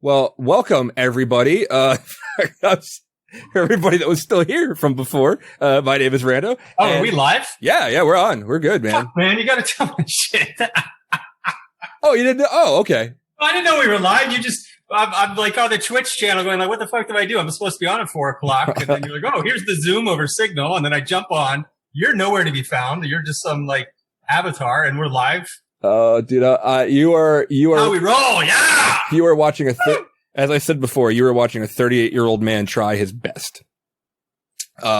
Well, welcome everybody. Everybody that was still here from before. My name is Rando. Oh, are we live? Yeah, we're on. We're good, man. Fuck, man, you got to tell me shit. Oh, you didn't know? Oh, okay. I didn't know we were live. I'm like on the Twitch channel going like, what the fuck do I do? I'm supposed to be on at 4:00. And then you're like, oh, here's the Zoom over Signal. And then I jump on. You're nowhere to be found. You're just some like avatar and we're live. Oh, dude, you are. How we roll, yeah. You are watching as I said before, you were watching a 38-year-old man try his best,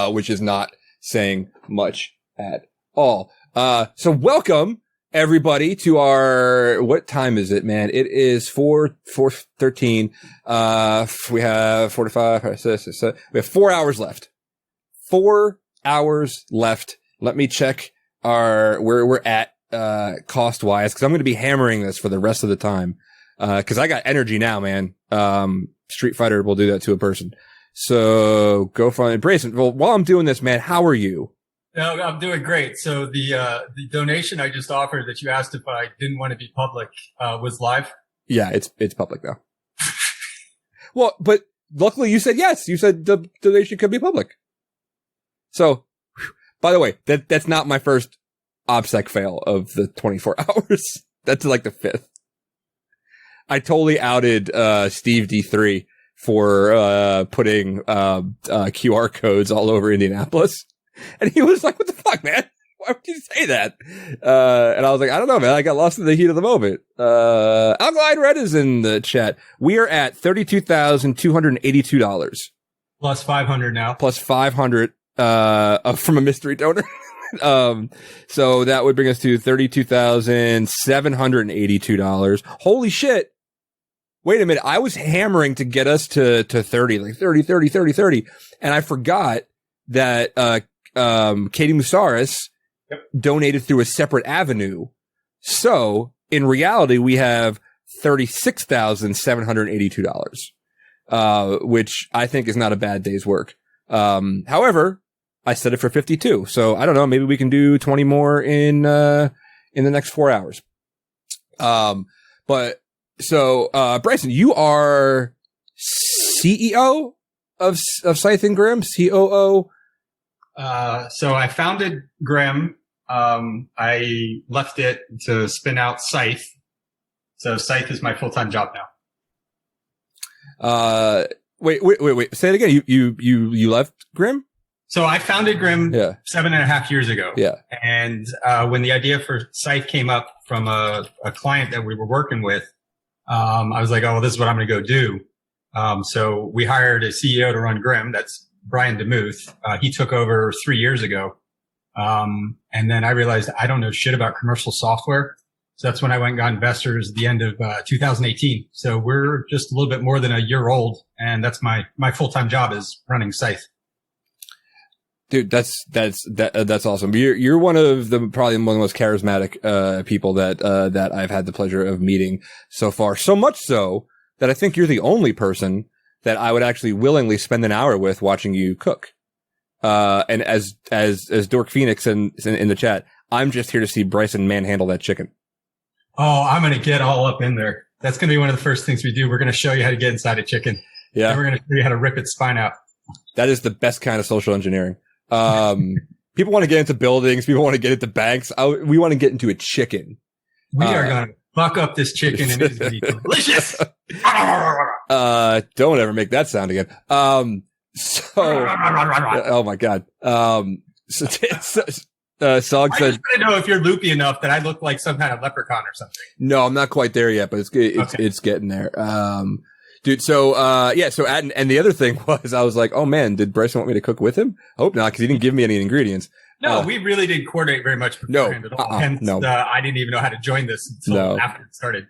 which is not saying much at all. So welcome everybody to our, what time is it, man? It is 4:13. We have 45, we have 4 hours left. 4 hours left. Let me check where we're at. Cost wise, because I'm going to be hammering this for the rest of the time. Because I got energy now, man. Street Fighter will do that to a person. So go find Bryson. Well, while I'm doing this, man, how are you? No, I'm doing great. So the donation I just offered that you asked if I didn't want to be public was live. Yeah, it's public now. Well, but luckily you said yes. You said the donation could be public. So, by the way, that's not my first OBSEC fail of the 24 hours. That's like the 5th. I totally outed Steve D3 for putting QR codes all over Indianapolis. And he was like, what the fuck, man? Why would you say that? And I was like, I don't know, man. I got lost in the heat of the moment. Alkaline Red is in the chat. We are at $32,282. Plus 500 now. Plus 500 from a mystery donor. So that would bring us to $32,782. Holy shit. Wait a minute. I was hammering to get us to 30, like 30. And I forgot that, Katie Musaris donated through a separate avenue. So in reality, we have $36,782, which I think is not a bad day's work. However, I set it for 52. So I don't know. Maybe we can do 20 more in the next 4 hours. But so, Bryson, you are CEO of Scythe and Grimm, COO. So I founded Grimm. I left it to spin out Scythe. So Scythe is my full-time job now. Wait. Say it again. You left Grimm? So I founded Grimm 7.5 years ago. Yeah. And when the idea for Scythe came up from a client that we were working with, I was like, oh, well, this is what I'm going to go do. So we hired a CEO to run Grimm. That's Brian DeMuth. He took over 3 years ago. And then I realized I don't know shit about commercial software. So that's when I went and got investors at the end of 2018. So we're just a little bit more than a year old. And that's my full-time job is running Scythe. Dude, that's awesome. You're one of probably one of the most charismatic, people that I've had the pleasure of meeting so far. So much so that I think you're the only person that I would actually willingly spend an hour with watching you cook. And as Dork Phoenix in the chat, I'm just here to see Bryson manhandle that chicken. Oh, I'm going to get all up in there. That's going to be one of the first things we do. We're going to show you how to get inside a chicken. Yeah. And we're going to show you how to rip its spine out. That is the best kind of social engineering. People want to get into buildings. People want to get into banks. We want to get into a chicken. We are going to fuck up this chicken and it's going to be delicious. Don't ever make that sound again. Oh my God. Sog said, I just want to know if you're loopy enough that I look like some kind of leprechaun or something. No, I'm not quite there yet, but it's getting there. Dude, so and the other thing was, I was like, oh man, did Bryson want me to cook with him? Hope not, because he didn't give me any ingredients. No, we really didn't coordinate very much beforehand at all. Hence, I didn't even know how to join this until after it started.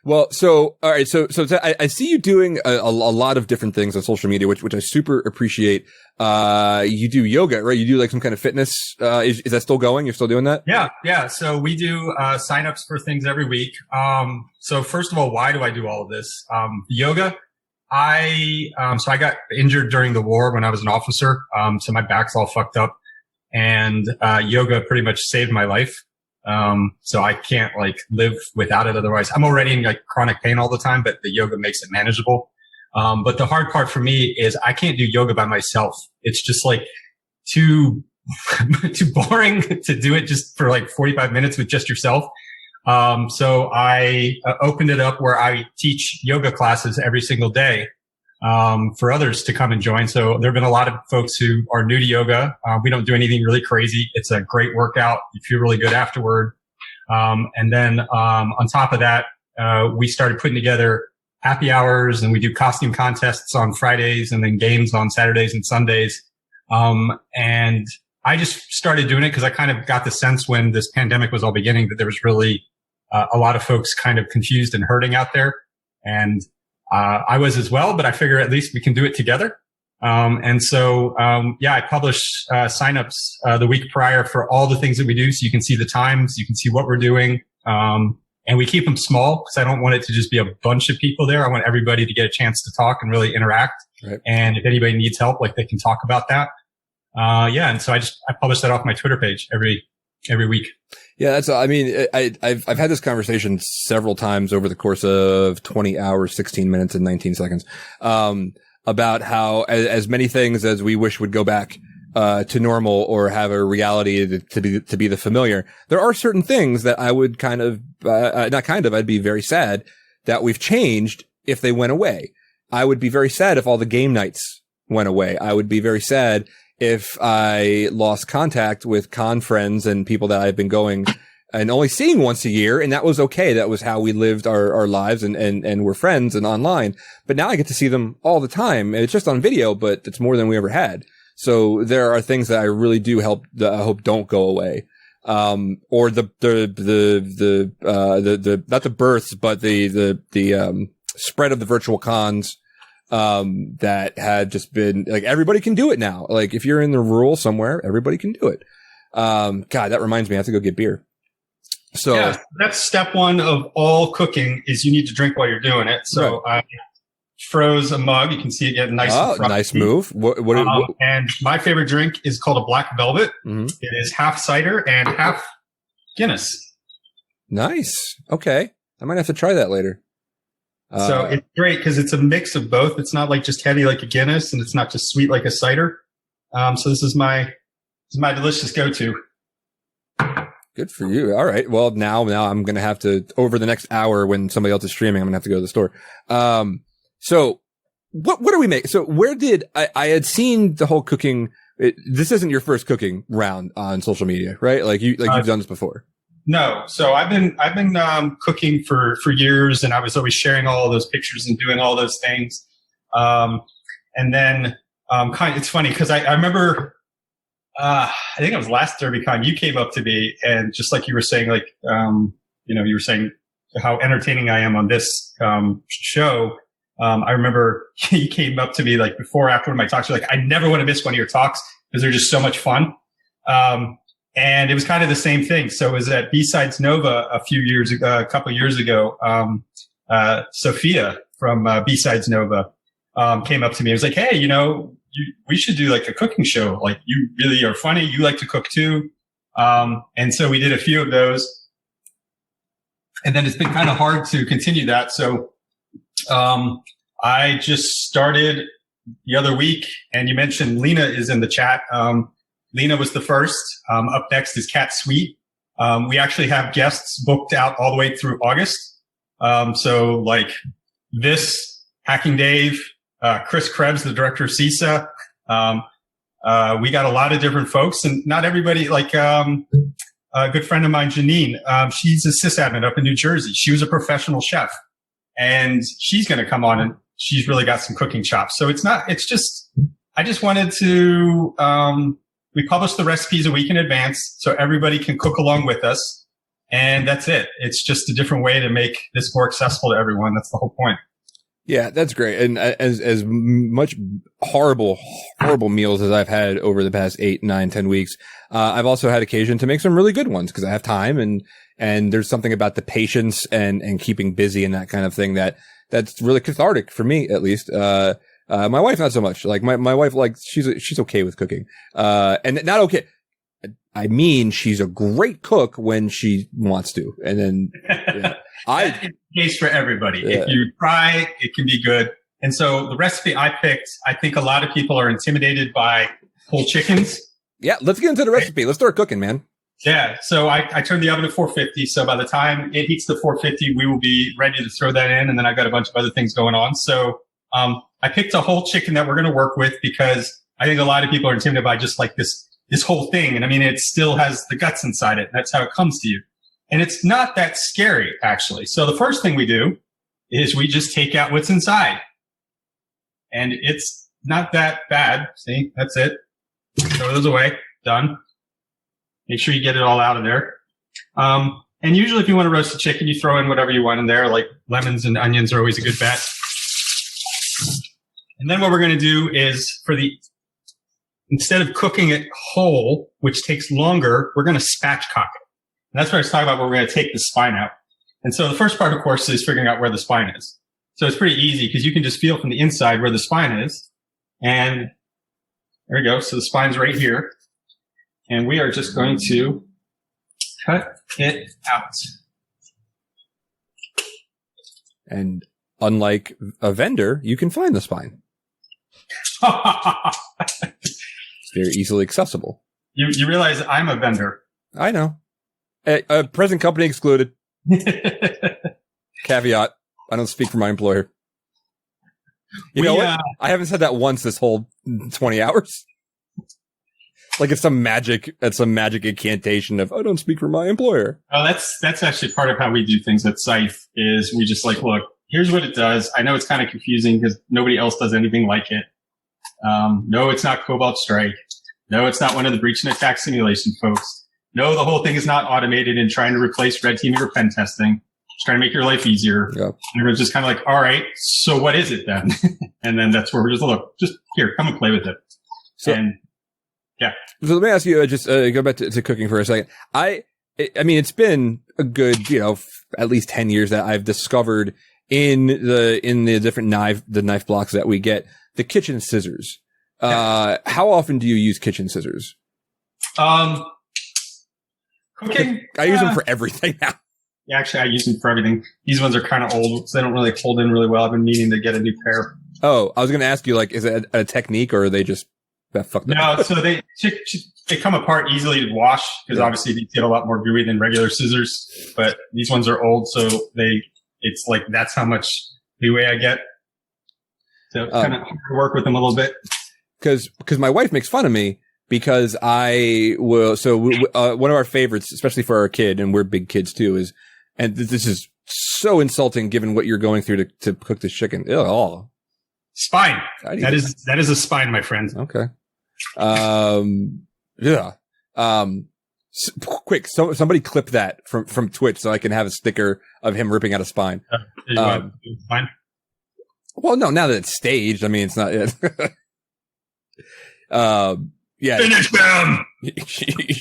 Well, so, all right. So I see you doing a lot of different things on social media, which I super appreciate. You do yoga, right? You do like some kind of fitness. Is that still going? You're still doing that? Yeah. So we do, signups for things every week. So first of all, why do I do all of this? Yoga. So I got injured during the war when I was an officer. So my back's all fucked up and, yoga pretty much saved my life. So I can't like live without it. Otherwise I'm already in like chronic pain all the time, but the yoga makes it manageable. But the hard part for me is I can't do yoga by myself. It's just like too boring to do it just for like 45 minutes with just yourself. So I opened it up where I teach yoga classes every single day, for others to come and join. So there have been a lot of folks who are new to yoga. We don't do anything really crazy. It's a great workout. You feel really good afterward. And then, on top of that, we started putting together happy hours, and we do costume contests on Fridays and then games on Saturdays and Sundays. And I just started doing it because I kind of got the sense when this pandemic was all beginning that there was really a lot of folks kind of confused and hurting out there. And I was as well, but I figure at least we can do it together. And so, I publish signups the week prior for all the things that we do. So you can see the times, you can see what we're doing. And we keep them small because I don't want it to just be a bunch of people there. I want everybody to get a chance to talk and really interact. Right. And if anybody needs help, like they can talk about that. And so I publish that off my Twitter page every week. Yeah, I've had this conversation several times over the course of 20 hours, 16 minutes and 19 seconds, about how as many things as we wish would go back, to normal or have a reality to be the familiar, there are certain things that I would I'd be very sad that we've changed if they went away. I would be very sad if all the game nights went away. I would be very sad if I lost contact with con friends and people that I've been going and only seeing once a year. And that was okay. That was how we lived our lives and we're friends and online. But now I get to see them all the time. And it's just on video, but it's more than we ever had. So there are things that I really do hope don't go away. Or the not the births, but the spread of the virtual cons, that had just been like, everybody can do it now. Like if you're in the rural somewhere, everybody can do it. God, that reminds me, I have to go get beer. So yeah, that's step one of all cooking is you need to drink while you're doing it. So right. I froze a mug. You can see it getting nice. Nice move. What? And my favorite drink is called a black velvet. Mm-hmm. It is half cider and half Guinness. Nice. Okay. I might have to try that later. So it's great because it's a mix of both. It's not like just heavy like a Guinness, and it's not just sweet like a cider. So this is my delicious go-to. Good for you. All right. Well, now I'm going to have to, over the next hour when somebody else is streaming, I'm going to have to go to the store. So what do we make? So where did I had seen the whole cooking. This isn't your first cooking round on social media, right? You've done this before. No. So I've been cooking for years, and I was always sharing all of those pictures and doing all those things. And then, it's funny because I remember, I think it was last DerbyCon, you came up to me and just like you were saying, you were saying how entertaining I am on this, show. I remember you came up to me before, after one of my talks, you're like, I never want to miss one of your talks because they're just so much fun. And it was kind of the same thing. So it was at B-Sides Nova a couple of years ago. Sophia from B-Sides Nova came up to me. It was like, hey, we should do a cooking show. You really are funny. You like to cook too. And so we did a few of those. And then it's been kind of hard to continue that. So I just started the other week, and you mentioned Lena is in the chat. Lena was the first. Up next is Cat Sweet. We actually have guests booked out all the way through August. So this, Hacking Dave, Chris Krebs, the director of CISA. We got a lot of different folks, and not everybody, a good friend of mine, Janine, she's a sysadmin up in New Jersey. She was a professional chef, and she's going to come on, and she's really got some cooking chops. So I just wanted to, we publish the recipes a week in advance so everybody can cook along with us. And that's it. It's just a different way to make this more accessible to everyone. That's the whole point. Yeah, that's great. And as much horrible meals as I've had over the past 8, 9, 10 weeks, I've also had occasion to make some really good ones because I have time and there's something about the patience and keeping busy and that kind of thing that's really cathartic for me, at least. My wife, not so much. My wife, she's okay with cooking. And not okay. I mean, she's a great cook when she wants to. And then That's the case for everybody. Yeah. If you try, it can be good. And so the recipe I picked, I think a lot of people are intimidated by whole chickens. Yeah, let's get into the recipe. Let's start cooking, man. Yeah, so I turned the oven to 450. So by the time it heats to 450, we will be ready to throw that in. And then I've got a bunch of other things going on. So I picked a whole chicken that we're going to work with because I think a lot of people are intimidated by just like this whole thing. And I mean, it still has the guts inside it. That's how it comes to you. And it's not that scary, actually. So the first thing we do is we just take out what's inside. And it's not that bad. See, that's it. Throw those away. Done. Make sure you get it all out of there. And usually if you want to roast a chicken, you throw in whatever you want in there, like lemons and onions are always a good bet. And then what we're going to do is instead of cooking it whole, which takes longer, we're going to spatchcock it. And that's what I was talking about, where we're going to take the spine out. And so the first part, of course, is figuring out where the spine is. So it's pretty easy because you can just feel from the inside where the spine is. And there we go. So the spine's right here. And we are just going to cut it out. And unlike a vendor, you can find the spine. It's very easily accessible. You realize I'm a vendor. I know. Present company excluded. Caveat. I don't speak for my employer. You know what? I haven't said that once this whole 20 hours. Like it's some magic incantation of, I don't speak for my employer. Oh, that's actually part of how we do things at Scythe is we just like, look, here's what it does. I know it's kind of confusing because nobody else does anything like it. No, it's not Cobalt Strike. No, it's not one of the breach and attack simulation folks. No, the whole thing is not automated and trying to replace red teaming or pen testing. It's trying to make your life easier. Yep. And everyone's just kind of like, all right, so what is it then? And then that's where we're just, look, just here, come and play with it. So, and yeah. So let me ask you, go back to cooking for a second. I mean, it's been a good, at least 10 years that I've discovered in the different knife blocks that we get, the kitchen scissors. Yeah. How often do you use kitchen scissors? Cooking. I use them for everything now. Yeah, actually, I use them for everything. These ones are kind of old, so they don't really hold in really well. I've been meaning to get a new pair. Oh, I was going to ask you, like, is it a technique or are they just fucked up? No, so they come apart easily to wash because obviously they get a lot more gooey than regular scissors. But these ones are old, so it's like that's how much leeway I get. So it's kind of hard to work with them a little bit. Because my wife makes fun of me because I will. So one of our favorites, especially for our kid, and we're big kids too, is. And this is so insulting given what you're going through to cook this chicken. Ew. Spine. That is a spine, my friend. Okay. Yeah. Quick. Somebody clip that from Twitch so I can have a sticker of him ripping out a spine. Spine? Well, no, now that it's staged, I mean, it's not, yeah. Finish them! You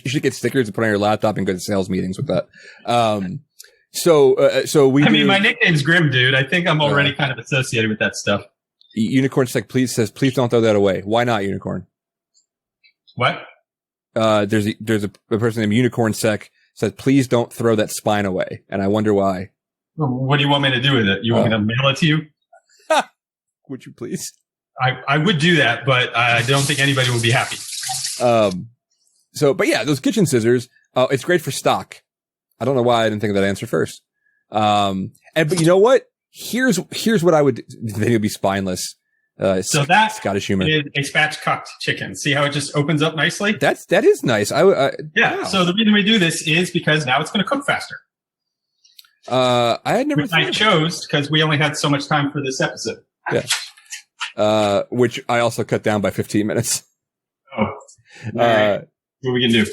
should get stickers and put on your laptop and go to sales meetings with that. So we. I mean, my nickname's Grim, dude. I think I'm already kind of associated with that stuff. Unicorn Sec please don't throw that away. Why not, Unicorn? What? There's a person named Unicorn Sec says please don't throw that spine away, and I wonder why. What do you want me to do with it? You want me to mail it to you? Would you please? I would do that, but I don't think anybody will be happy. But yeah, those kitchen scissors, it's great for stock. I don't know why I didn't think of that answer first. But you know what? Here's what I would think would be spineless. So that Scottish humor is a spatchcocked chicken. See how it just opens up nicely? That is nice. Yeah. Wow. So the reason we do this is because now it's going to cook faster. I had never. Which I chose because we only had so much time for this episode. Yeah. Which I also cut down by 15 minutes. Oh. Right. What we can do?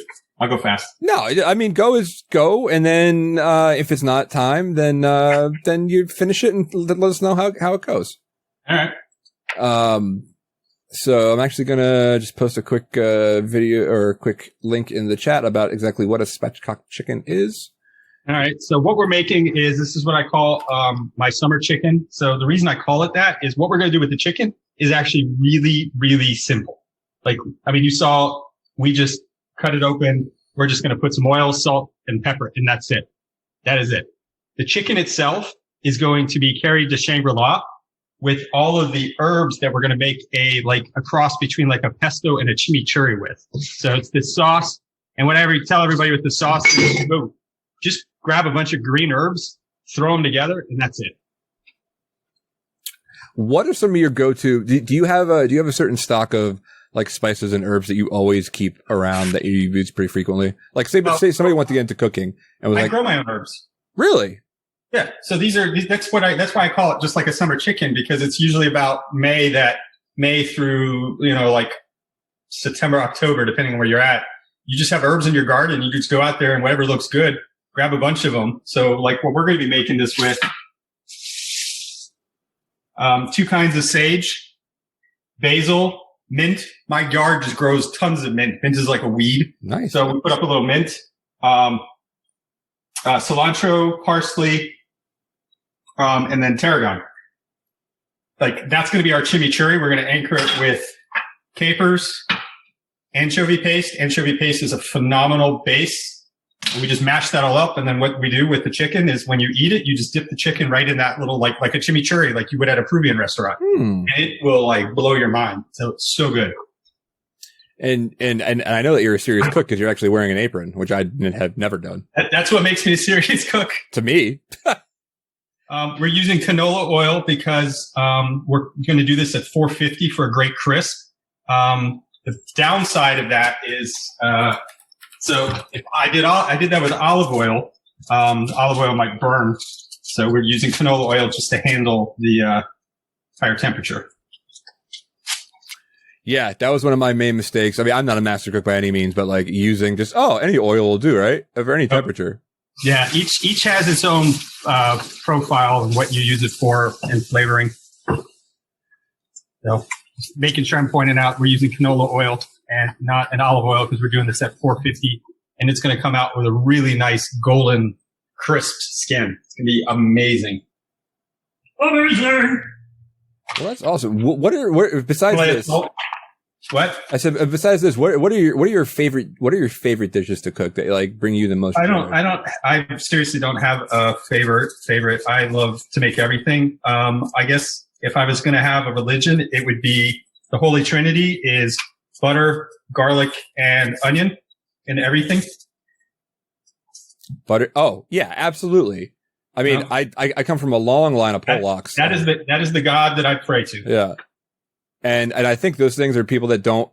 I'll go fast. No, I mean, go is go. And then, if it's not time, then you finish it and let us know how it goes. All right. So I'm actually going to just post a quick, video or a quick link in the chat about exactly what a spatchcocked chicken is. All right. So what we're making is, this is what I call, my summer chicken. So the reason I call it that is what we're going to do with the chicken is actually really, really simple. Like, I mean, you saw, we just cut it open, we're just going to put some oil, salt, and pepper, and that's it. That is it. The chicken itself is going to be carried to Shangri-La with all of the herbs that we're going to make a cross between like a pesto and a chimichurri with. So it's this sauce. And what I tell everybody with the sauce is, just grab a bunch of green herbs, throw them together, and that's it. What are some of your go-to? Do you have a certain stock of like spices and herbs that you always keep around that you use pretty frequently? Like say somebody wants to get into cooking and was I grow my own herbs. Really? Yeah. So that's why I call it just like a summer chicken, because it's usually about May through, like September, October, depending on where you're at. You just have herbs in your garden. You just go out there and whatever looks good, grab a bunch of them. So like what we're going to be making this with, 2 kinds of sage, basil, mint. My yard just grows tons of mint. Mint is like a weed. Nice. So we put up a little mint, cilantro, parsley, and then tarragon. Like that's going to be our chimichurri. We're going to anchor it with capers, anchovy paste. Anchovy paste is a phenomenal base. And we just mash that all up. And then what we do with the chicken is when you eat it, you just dip the chicken right in that little, like a chimichurri, like you would at a Peruvian restaurant. And it will like blow your mind. So it's so good. And I know that you're a serious cook because you're actually wearing an apron, which I have never done. That's what makes me a serious cook. To me. We're using canola oil because we're going to do this at 450 for a great crisp. The downside of that is, so if I did that with olive oil, olive oil might burn. So we're using canola oil just to handle the higher temperature. Yeah, that was one of my main mistakes. I mean, I'm not a master cook by any means, but like using just, any oil will do, right? Over any temperature. Yeah, each has its own profile and what you use it for and flavoring. So making sure I'm pointing out we're using canola oil and not an olive oil because we're doing this at 450, and it's going to come out with a really nice golden, crisp skin. It's going to be amazing. Amazing! Well, that's awesome. What besides this? What? I said, besides this, what are your favorite dishes to cook that like bring you the most joy? I seriously don't have a favorite. I love to make everything. I guess if I was going to have a religion, it would be the Holy Trinity is butter, garlic, and onion in everything. Butter. Oh yeah, absolutely. I mean, I come from a long line of Polacks. That is the God that I pray to. Yeah. And I think those things are people that don't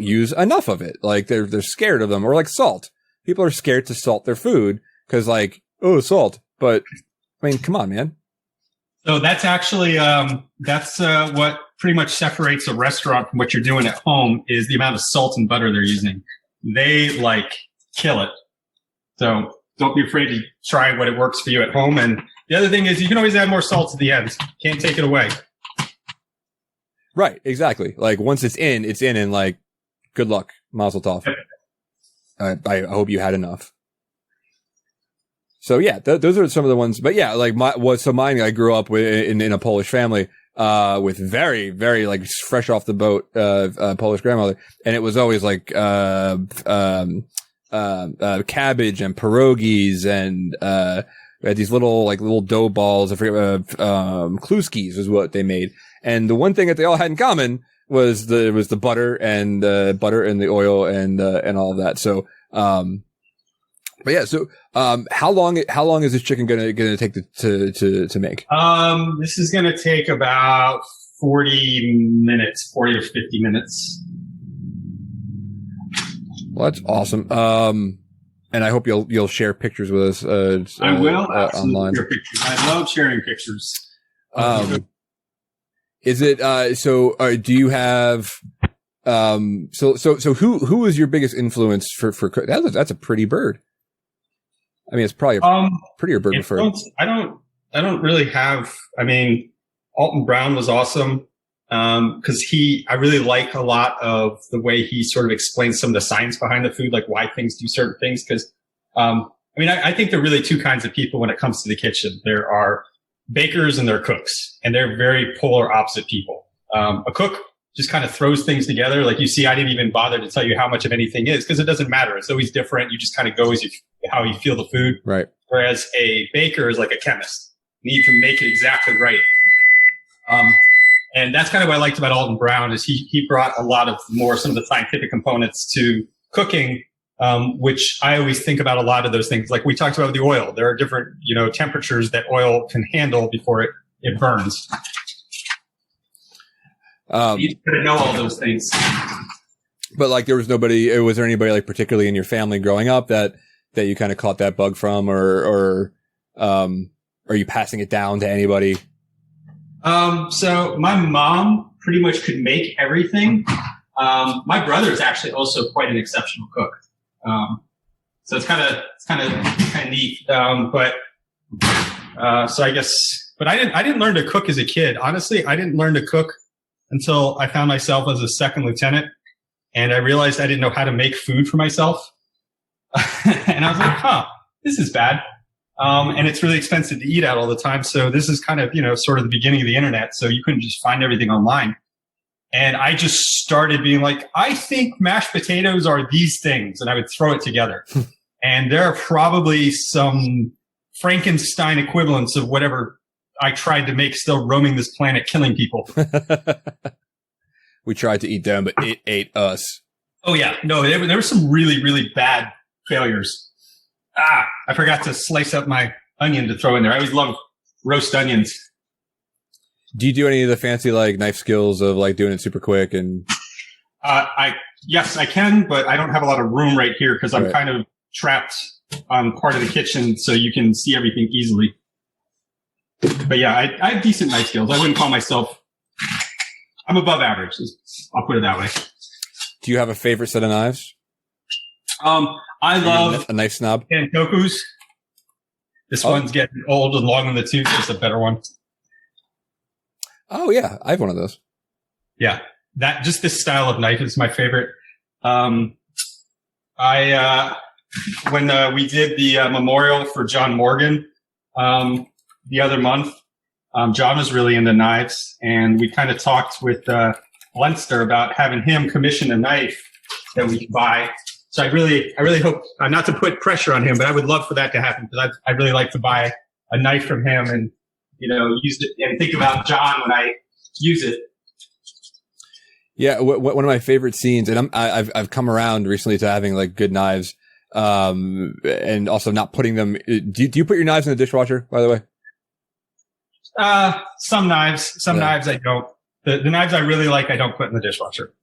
use enough of it. Like they're scared of them, or like salt. People are scared to salt their food because like, oh, salt. But I mean, come on, man. So that's actually, what pretty much separates a restaurant from what you're doing at home is the amount of salt and butter they're using. They like kill it. So don't be afraid to try what it works for you at home. And the other thing is you can always add more salt at the end. Can't take it away. Right. Exactly. Like once it's in and like, good luck. Mazel tov. I hope you had enough. So yeah, those are some of the ones, but yeah, like mine, I grew up in a Polish family, with very, very like fresh off the boat, Polish grandmother. And it was always like, cabbage and pierogies and, we had these little dough balls. I forget, kluskis is what they made. And the one thing that they all had in common was the butter and the oil and all of that. So, but yeah, so, how long is this chicken gonna take to make? This is gonna take about 40 or 50 minutes. Well, that's awesome. And I hope you'll share pictures with us. I will absolutely online. share pictures. I love sharing pictures. Is it, do you have, so who is your biggest influence for that's a pretty bird. I mean, it's probably a prettier bird before. I don't really have, I mean, Alton Brown was awesome. Cause I really like a lot of the way he sort of explains some of the science behind the food, like why things do certain things. Cause, I think there are really 2 kinds of people when it comes to the kitchen. There are bakers and there are cooks, and they're very polar opposite people. A cook just kind of throws things together. Like you see, I didn't even bother to tell you how much of anything is because it doesn't matter. It's always different. You just kind of go as how you feel the food. Right. Whereas a baker is like a chemist. You need to make it exactly right. And that's kind of what I liked about Alton Brown is he brought some of the scientific components to cooking, which I always think about a lot of those things. Like we talked about with the oil, there are different, temperatures that oil can handle before it burns. You got to know all those things. But like, was there anybody like particularly in your family growing up that you kind of caught that bug from, or are you passing it down to anybody? So my mom pretty much could make everything. My brother is actually also quite an exceptional cook. So it's kind of neat. So I guess, but I didn't learn to cook as a kid. Honestly, I didn't learn to cook until I found myself as a second lieutenant, and I realized I didn't know how to make food for myself. And I was like, this is bad. And it's really expensive to eat out all the time. So this is kind of, sort of the beginning of the internet. So you couldn't just find everything online. And I just started being like, I think mashed potatoes are these things. And I would throw it together. And there are probably some Frankenstein equivalents of whatever I tried to make still roaming this planet, killing people. We tried to eat them, but it ate us. Oh, yeah. No, there were some really, really bad failures. I forgot to slice up my onion to throw in there. I always love roast onions. Do you do any of the fancy like knife skills of like doing it super quick and? Yes, I can, but I don't have a lot of room right here because I'm kind of trapped on part of the kitchen, so you can see everything easily. But yeah, I have decent knife skills. I wouldn't call myself. I'm above average. I'll put it that way. Do you have a favorite set of knives? I love a knife snob. Kantoku's. This one's getting old and long in the tooth. It's a better one. Oh yeah, I have one of those. Yeah, just this style of knife is my favorite. When we did the memorial for John Morgan the other month, John was really into knives, and we kind of talked with Leinster about having him commission a knife that we could buy. So I really hope, not to put pressure on him, but I would love for that to happen because I'd really like to buy a knife from him and, use it and think about John when I use it. Yeah. One of my favorite scenes, and I've come around recently to having like good knives, and also not putting them. Do you put your knives in the dishwasher, by the way? Some knives I don't. The knives I really like, I don't put in the dishwasher.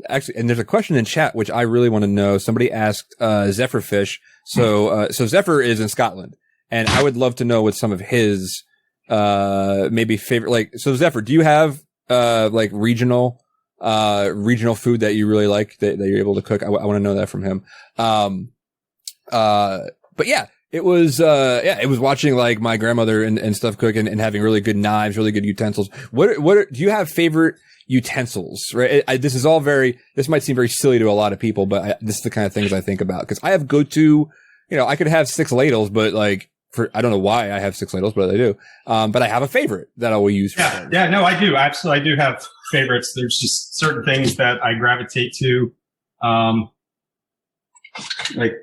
Actually, and there's a question in chat which I really want to know. Somebody asked Zephyr Fish. So Zephyr is in Scotland, and I would love to know what some of his maybe favorite. So Zephyr, do you have like regional food that you really like that you're able to cook? I want to know that from him. But yeah. It was watching like my grandmother and stuff cook and having really good knives, really good utensils. What do you have favorite utensils? Right. This might seem very silly to a lot of people, but this is the kind of things I think about because I have go-to, I could have 6 ladles, but like I don't know why I have 6 ladles, but I do. But I have a favorite that I will use. Yeah. No, I do. Absolutely. I do have favorites. There's just certain things that I gravitate to. Like,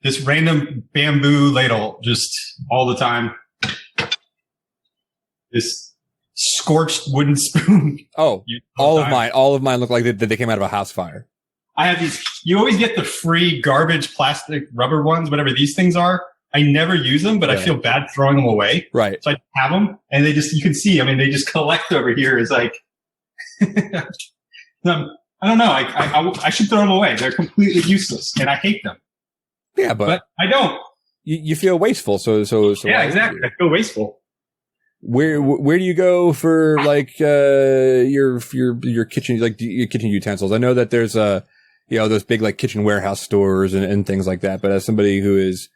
this random bamboo ladle just all the time. This scorched wooden spoon. Oh, all of mine look like they came out of a house fire. I have these. You always get the free garbage plastic rubber ones, whatever these things are. I never use them, but I feel bad throwing them away. Right. So I have them, and you can see. I mean, they just collect over here. It's like, I don't know. I should throw them away. They're completely useless, and I hate them. Yeah, but I don't. You feel wasteful, so yeah, exactly. I feel wasteful. Where do you go for like your kitchen, like your kitchen utensils? I know that there's those big like kitchen warehouse stores and things like that. But as somebody who is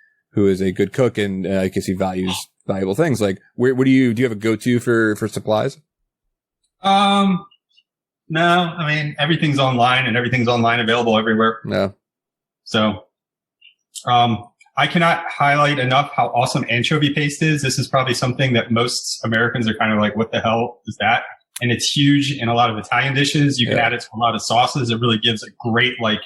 a good cook and I guess he values valuable things, like where do you have a go-to for supplies? No, I mean everything's online and everything's online available everywhere. No, so. I cannot highlight enough how awesome anchovy paste is. This is probably something that most Americans are kind of like, what the hell is that? and it's huge in a lot of Italian dishes. You can add it to a lot of sauces. It really gives a great, like,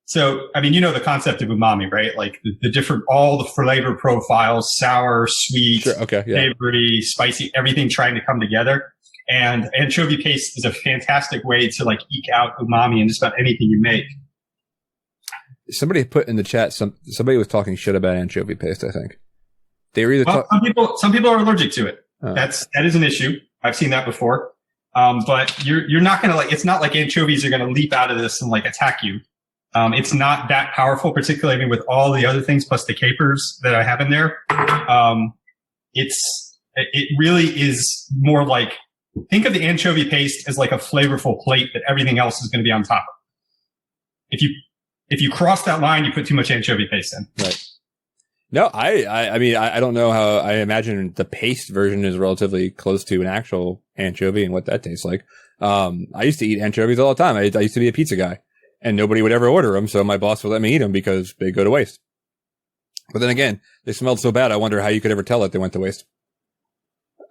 so, I mean, you know the concept of umami, right? Like the different, all the flavor profiles, sour, sweet, savory, spicy, everything trying to come together. And anchovy paste is a fantastic way to like eke out umami in just about anything you make. Somebody put in the chat, somebody was talking shit about anchovy paste, I think. They were either some people are allergic to it. That is an issue. I've seen that before. But you're not going to like, it's not like anchovies are going to leap out of this and like attack you. It's not that powerful, particularly with all the other things plus the capers that I have in there. It really is more like, think of the anchovy paste as like a flavorful plate that everything else is going to be on top of. If you cross that line, you put too much anchovy paste in. Right. No, I mean, I don't know how. I imagine the paste version is relatively close to an actual anchovy and what that tastes like. I used to eat anchovies all the time. I used to be a pizza guy, and nobody would ever order them, so my boss would let me eat them because they go to waste. But then again, they smelled so bad, I wonder how you could ever tell that they went to waste.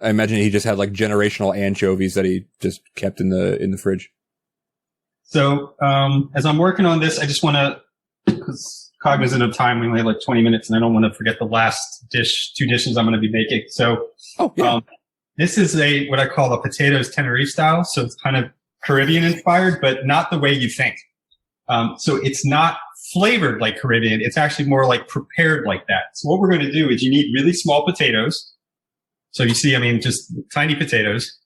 I imagine he just had like generational anchovies that he just kept in the fridge. So, as I'm working on this, I just want to, because cognizant of time, we only have like 20 minutes, and I don't want to forget the last two dishes I'm going to be making. So, this is what I call a potatoes Tenerife style. So it's kind of Caribbean inspired, but not the way you think. So it's not flavored like Caribbean. It's actually more like prepared like that. So what we're going to do is you need really small potatoes. So you see, I mean, just tiny potatoes.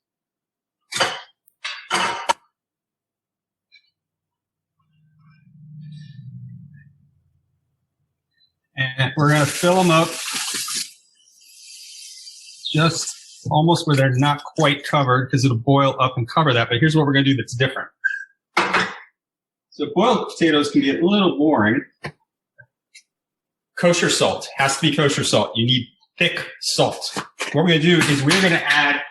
And we're going to fill them up just almost where they're not quite covered because it'll boil up and cover that. But here's what we're going to do that's different. So boiled potatoes can be a little boring. Kosher salt. Has to be kosher salt. You need thick salt. What we're going to do is we're going to add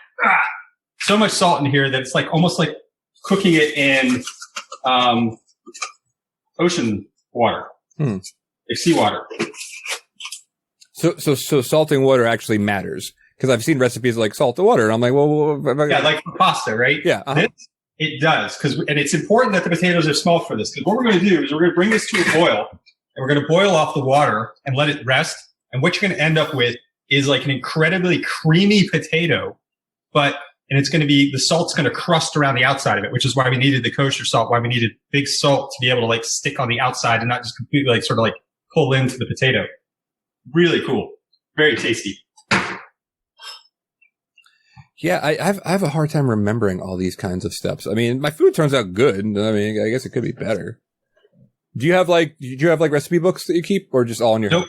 so much salt in here that it's like almost like cooking it in ocean water. Like seawater. So salting water actually matters, because I've seen recipes like salt the water, and I'm like, well, yeah, like for pasta, right? Yeah, it does, and it's important that the potatoes are small for this, because what we're going to do is we're going to bring this to a boil, and we're going to boil off the water and let it rest. And what you're going to end up with is like an incredibly creamy potato, and it's going to be, the salt's going to crust around the outside of it, which is why we needed the kosher salt, why we needed big salt to be able to like stick on the outside and not just completely like sort of like pull into the potato. Really cool. Very tasty. Yeah, I have a hard time remembering all these kinds of steps. I mean, my food turns out good. I mean, I guess it could be better. Do you have like recipe books that you keep, or just all in your head? Nope.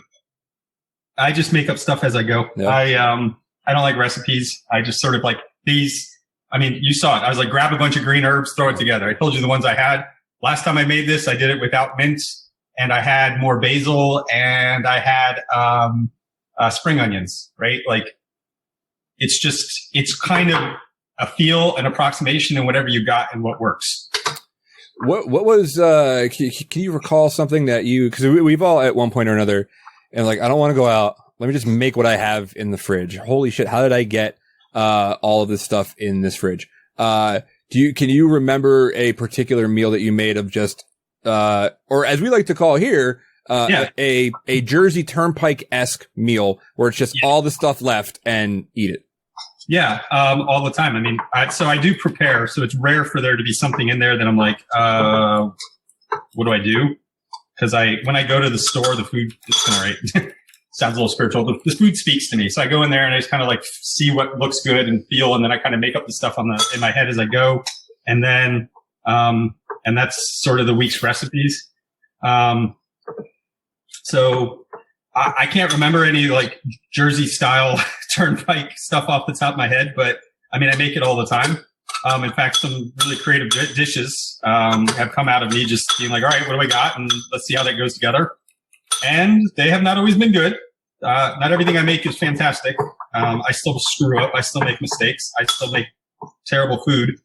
I just make up stuff as I go. Yeah. I don't like recipes. I just sort of like these. I mean, you saw it. I was like, grab a bunch of green herbs, throw it together. I told you the ones I had. Last time I made this, I did it without mint. And I had more basil, and I had spring onions, right? Like, it's kind of a feel, an approximation, and whatever you got and what works. What was, can you recall something that because we've all at one point or another, and like, I don't want to go out. Let me just make what I have in the fridge. Holy shit. How did I get, all of this stuff in this fridge? Can you remember a particular meal that you made of just, or as we like to call here, a Jersey Turnpike-esque meal where it's just all the stuff left and eat it? Yeah, all the time. I mean, so I do prepare, so it's rare for there to be something in there that I'm like, what do I do? Because when I go to the store, the food, all right, sounds a little spiritual. The food speaks to me. So I go in there and I just kind of like see what looks good and feel, and then I kind of make up the stuff in my head as I go. And then, and that's sort of the week's recipes. So I can't remember any like Jersey style Turnpike stuff off the top of my head, but I mean, I make it all the time. In fact, some really creative dishes, have come out of me just being like, all right, what do I got? And let's see how that goes together. And they have not always been good. Not everything I make is fantastic. I still screw up. I still make mistakes. I still make terrible food.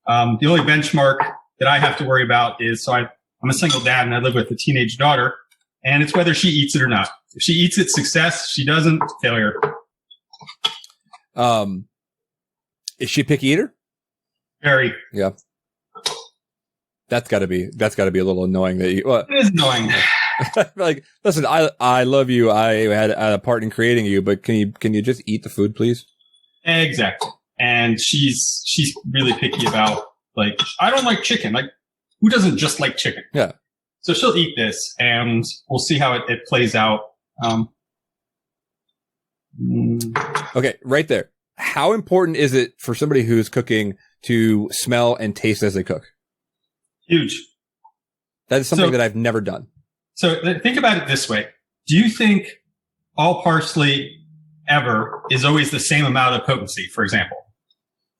The only benchmark that I have to worry about is, I'm a single dad and I live with a teenage daughter, and it's whether she eats it or not. If she eats it, success. She doesn't, failure. Is she a picky eater? Very. Yeah. That's gotta be a little annoying that you, It is annoying. like, listen, I love you. I had a part in creating you, but can you just eat the food, please? Exactly. And she's really picky about, like, I don't like chicken. Like, who doesn't just like chicken? Yeah. So she'll eat this, and we'll see how it plays out. Okay, right there. How important is it for somebody who's cooking to smell and taste as they cook? Huge. That is something that I've never done. So think about it this way. Do you think all parsley ever is always the same amount of potency, for example?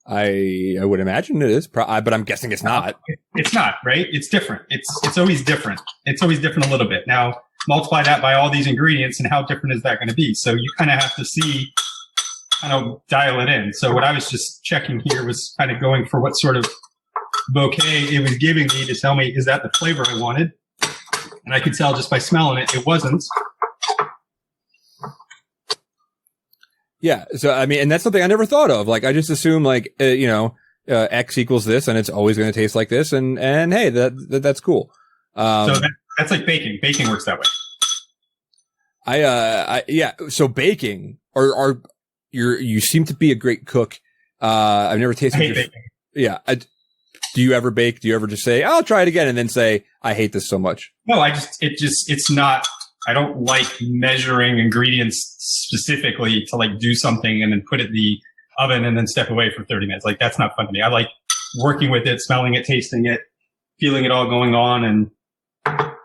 I would imagine it is, but I'm guessing it's not. It's not, right? It's different. It's always different. It's always different a little bit. Now, multiply that by all these ingredients, and how different is that going to be? So you kind of have to see, kind of dial it in. So what I was just checking here was kind of going for what sort of bouquet it was giving me to tell me, is that the flavor I wanted? And I could tell just by smelling it, it wasn't. Yeah. So, I mean, and that's something I never thought of. Like, I just assume like, X equals this and it's always going to taste like this. And hey, that's cool. So that's like baking. Baking works that way. Yeah. So baking you seem to be a great cook. I've never tasted I hate baking. Yeah. Do you ever bake? Do you ever just say, I'll try it again and then say, I hate this so much? No, it's not, I don't like measuring ingredients specifically to like do something and then put it in the oven and then step away for 30 minutes. Like, that's not fun to me. I like working with it, smelling it, tasting it, feeling it all going on, and that's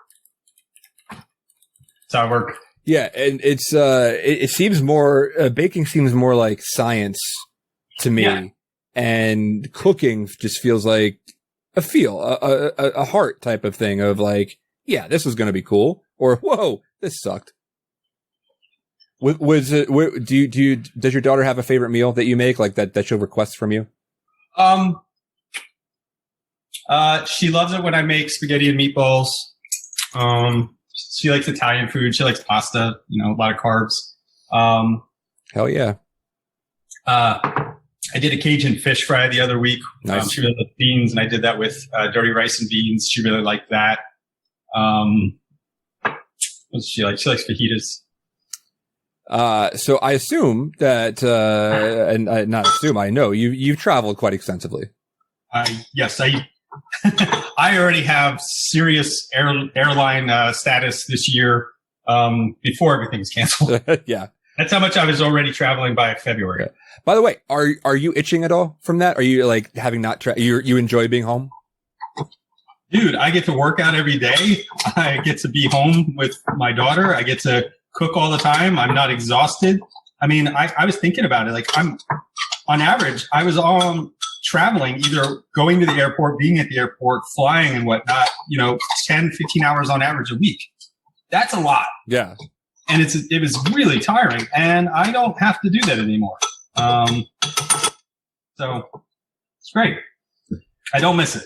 how I work. Yeah. And it seems more, baking seems more like science to me. Yeah. And cooking just feels like a heart type of thing of like, yeah, this was going to be cool, or whoa, this sucked. Does your daughter have a favorite meal that you make, like that she'll request from you? She loves it when I make spaghetti and meatballs. She likes Italian food. She likes pasta, a lot of carbs. Hell yeah. I did a Cajun fish fry the other week. Nice. She really liked beans, and I did that with dirty rice and beans. She really liked that. What does she like? She likes fajitas. So I assume that, and not assume, I know you've traveled quite extensively. Yes, I already have serious airline status this year. Before everything's canceled. Yeah. That's how much I was already traveling by February. Okay. By the way, are you itching at all from that? Are you like having not you enjoy being home? Dude, I get to work out every day. I get to be home with my daughter. I get to cook all the time. I'm not exhausted. I mean, I was thinking about it. Like, I'm on average, I was traveling, either going to the airport, being at the airport, flying and whatnot, 10, 15 hours on average a week. That's a lot. Yeah. And it was really tiring, and I don't have to do that anymore. So it's great. I don't miss it.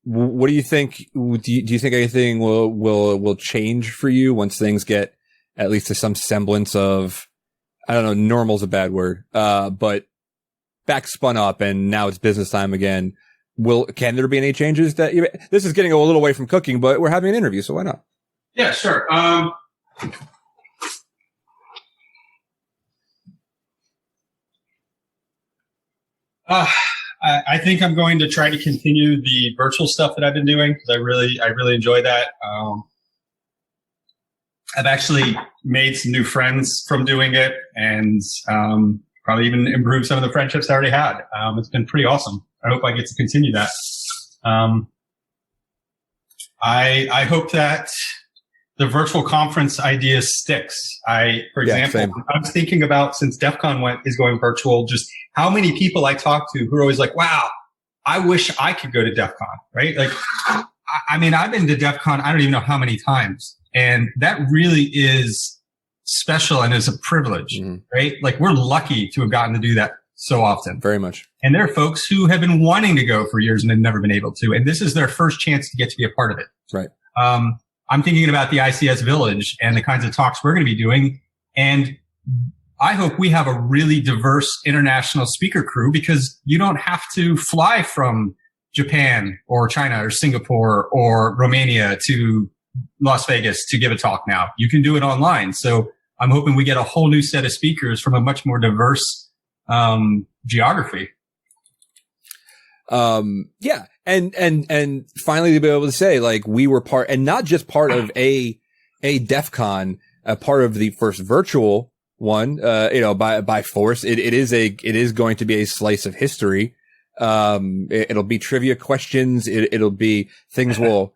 What do you think? Do you think anything will change for you once things get at least to some semblance of, I don't know, normal's a bad word, but back spun up and now it's business time again. Can there be any changes this is getting a little away from cooking, but we're having an interview, so why not? Yeah, sure. I think I'm going to try to continue the virtual stuff that I've been doing because I really enjoy that. I've actually made some new friends from doing it, and probably even improved some of the friendships I already had. It's been pretty awesome. I hope I get to continue that. I hope that the virtual conference idea sticks. For example, I was thinking about, since DEF CON is going virtual, just how many people I talk to who are always like, wow, I wish I could go to DEF CON, right? Like, I mean, I've been to DEF CON, I don't even know how many times. And that really is special and is a privilege, right? Like, we're lucky to have gotten to do that so often. Very much. And there are folks who have been wanting to go for years and have never been able to. And this is their first chance to get to be a part of it. Right. I'm thinking about the ICS Village and the kinds of talks we're going to be doing. And I hope we have a really diverse international speaker crew, because you don't have to fly from Japan or China or Singapore or Romania to Las Vegas to give a talk now. You can do it online. So I'm hoping we get a whole new set of speakers from a much more diverse geography. Yeah. And finally to be able to say, like, we were part, and not just part of a DEF CON, part of the first virtual one, by force. It is going to be a slice of history. It'll be trivia questions. It'll be things will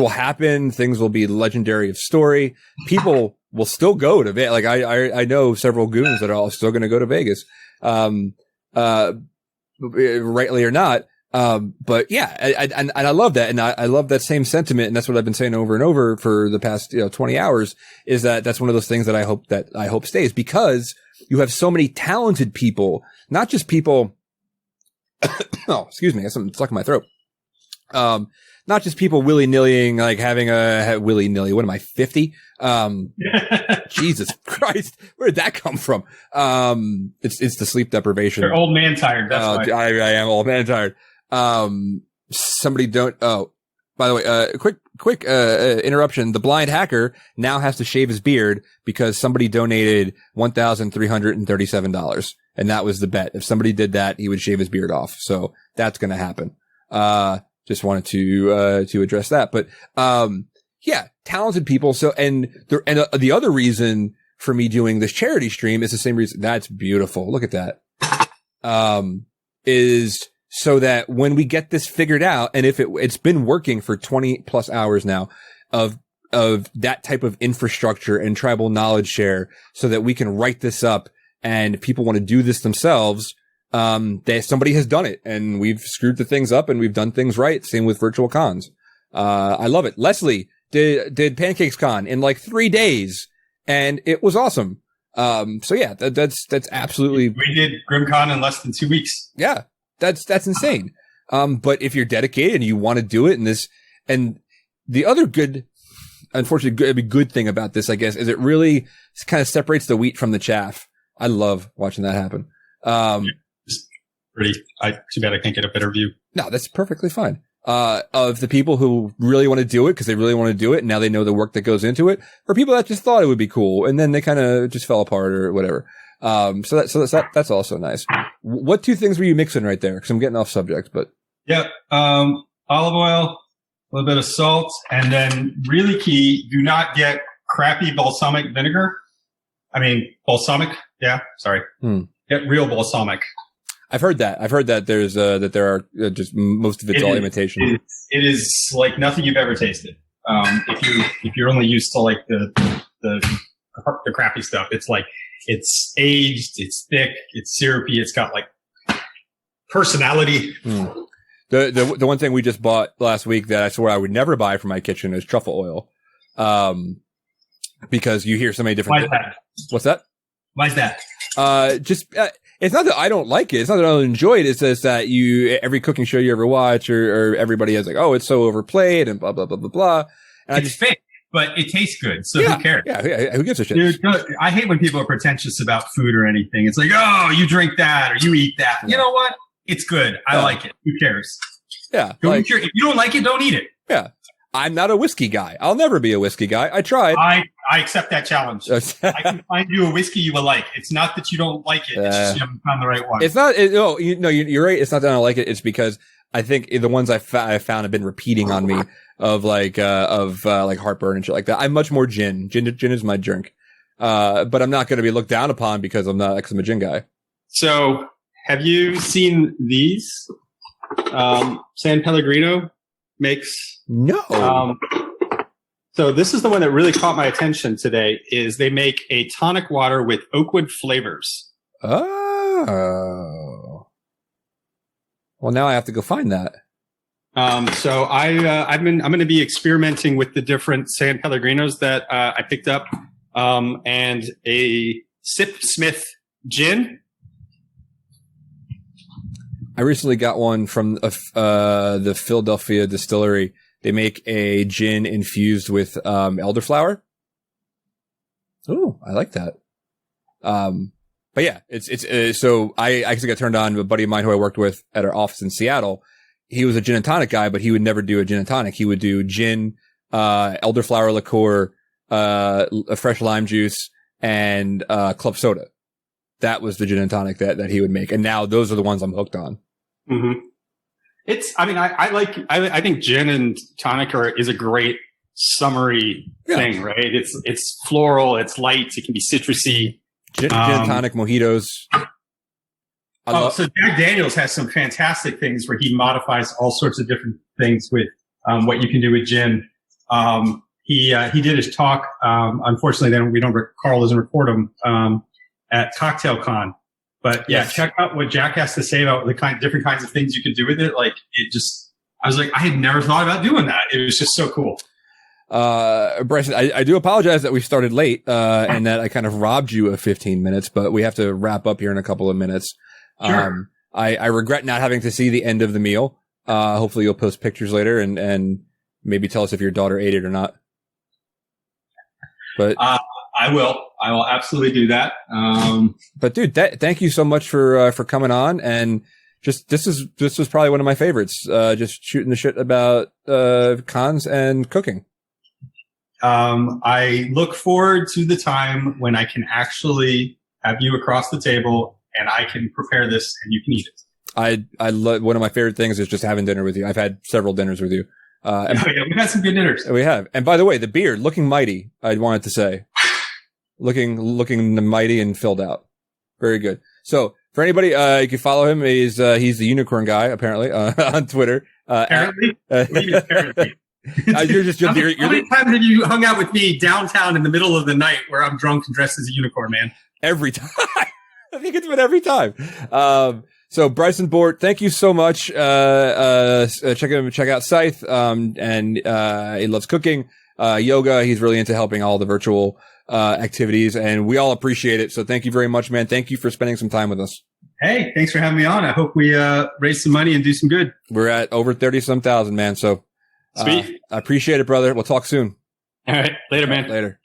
happen. Things will be legendary of story. People will still go to Vegas. Like, I know several goons that are all still going to go to Vegas. Rightly or not. But yeah, and I love that. And I love that same sentiment. And that's what I've been saying over and over for the past, 20 hours, is that's one of those things that I hope stays, because you have so many talented people, not just people. Oh, excuse me. I got something stuck in my throat. Not just people willy-nillying, like having a willy-nilly. What am I, 50? Jesus Christ. Where did that come from? It's the sleep deprivation. You're old man tired. That's why. I am old man tired. Somebody don't, by the way, quick interruption. The blind hacker now has to shave his beard because somebody donated $1,337. And that was the bet. If somebody did that, he would shave his beard off. So that's going to happen. Just wanted to address that. But, yeah, talented people. So, and the other reason for me doing this charity stream is the same reason. That's beautiful. Look at that. Is so that when we get this figured out, and if it's been working for 20 plus hours now of that type of infrastructure and tribal knowledge share, so that we can write this up and people want to do this themselves. Somebody has done it, and we've screwed the things up and we've done things right. Same with virtual cons. I love it. Leslie did Pancakes Con in like 3 days, and it was awesome. So yeah, that's absolutely. We did GrimCon in less than 2 weeks. Yeah, that's insane. But if you're dedicated and you want to do it, and the other unfortunately good thing about this, I guess, is it really kind of separates the wheat from the chaff. I love watching that happen. Too bad I can't get a better view. No, that's perfectly fine. Of the people who really want to do it because they really want to do it, and now they know the work that goes into it, or people that just thought it would be cool and then they kind of just fell apart or whatever. So that's also nice. What two things were you mixing right there? Because I'm getting off subject, but yep. Olive oil, a little bit of salt, and then really key: do not get crappy balsamic vinegar. I mean balsamic. Yeah, sorry. Get real balsamic. I've heard that there's that there are just most of it's all imitation. It is like nothing you've ever tasted. If you're only used to like the crappy stuff, it's like it's aged, it's thick, it's syrupy, it's got like personality. The one thing we just bought last week that I swore I would never buy for my kitchen is truffle oil. Because you hear so many different. Why's that? What's that? Why's that? It's not that I don't like it. It's not that I don't enjoy it. It's just that every cooking show you ever watch or everybody has like, oh, it's so overplayed and blah, blah, blah, blah, blah. And it's fake, but it tastes good. So who cares? Yeah. Who gives a shit? Dude, I hate when people are pretentious about food or anything. It's like, oh, you drink that or you eat that. Yeah. You know what? It's good. I like it. Who cares? Yeah. If you don't like it, don't eat it. Yeah. I'm not a whiskey guy. I'll never be a whiskey guy. I tried. I accept that challenge. I can find you a whiskey you will like. It's not that you don't like it. It's just you haven't found the right one. It's not. You're right. It's not that I don't like it. It's because I think the ones I found have been repeating on me of like heartburn and shit like that. I'm much more gin. Gin is my drink. But I'm not going to be looked down upon because I'm a gin guy. So have you seen these? San Pellegrino makes. No. So this is the one that really caught my attention today. Is they make a tonic water with oakwood flavors. Oh. Well, now I have to go find that. So I'm going to be experimenting with the different San Pellegrinos that I picked up, and a Sip Smith gin. I recently got one from the Philadelphia distillery. They make a gin infused with elderflower. Ooh, I like that. But yeah, so I actually got turned on to a buddy of mine who I worked with at our office in Seattle. He was a gin and tonic guy, but he would never do a gin and tonic. He would do gin, elderflower liqueur, a fresh lime juice, and club soda. That was the gin and tonic that he would make. And now those are the ones I'm hooked on. Mm-hmm. I think gin and tonic is a great summery thing, right? It's floral, it's light, it can be citrusy. Gin and tonic, mojitos. So Jack Daniels has some fantastic things where he modifies all sorts of different things with what you can do with gin. He did his talk. Unfortunately, Carl doesn't record him at Cocktail Con. But yeah, check out what Jack has to say about the different kinds of things you could do with it. Like I was like, I had never thought about doing that. It was just so cool. Bryson, I do apologize that we started late, and that I kind of robbed you of 15 minutes, but we have to wrap up here in a couple of minutes. Sure. I regret not having to see the end of the meal. Hopefully you'll post pictures later and maybe tell us if your daughter ate it or not. But, I will absolutely do that. But dude, thank you so much for coming on, and just, this was probably one of my favorites, just shooting the shit about, cons and cooking. I look forward to the time when I can actually have you across the table and I can prepare this and you can eat it. I love, one of my favorite things is just having dinner with you. I've had several dinners with you. Yeah, we've had some good dinners. We have. And by the way, the beard looking mighty, I wanted to say. looking mighty and filled out. Very good. So for anybody, you can follow him. He's the unicorn guy, apparently, on Twitter. Apparently? Apparently. How many times have you hung out with me downtown in the middle of the night where I'm drunk and dressed as a unicorn, man? Every time. I think it's been every time. So Bryone Bort, thank you so much. Check out Scythe. And he loves cooking, yoga. He's really into helping all the virtual, activities, and we all appreciate it. So thank you very much, man. Thank you for spending some time with us. Hey, thanks for having me on. I hope we, raise some money and do some good. We're at over 30-some thousand, man. So sweet. I appreciate it, brother. We'll talk soon. All right. Later, man. Later.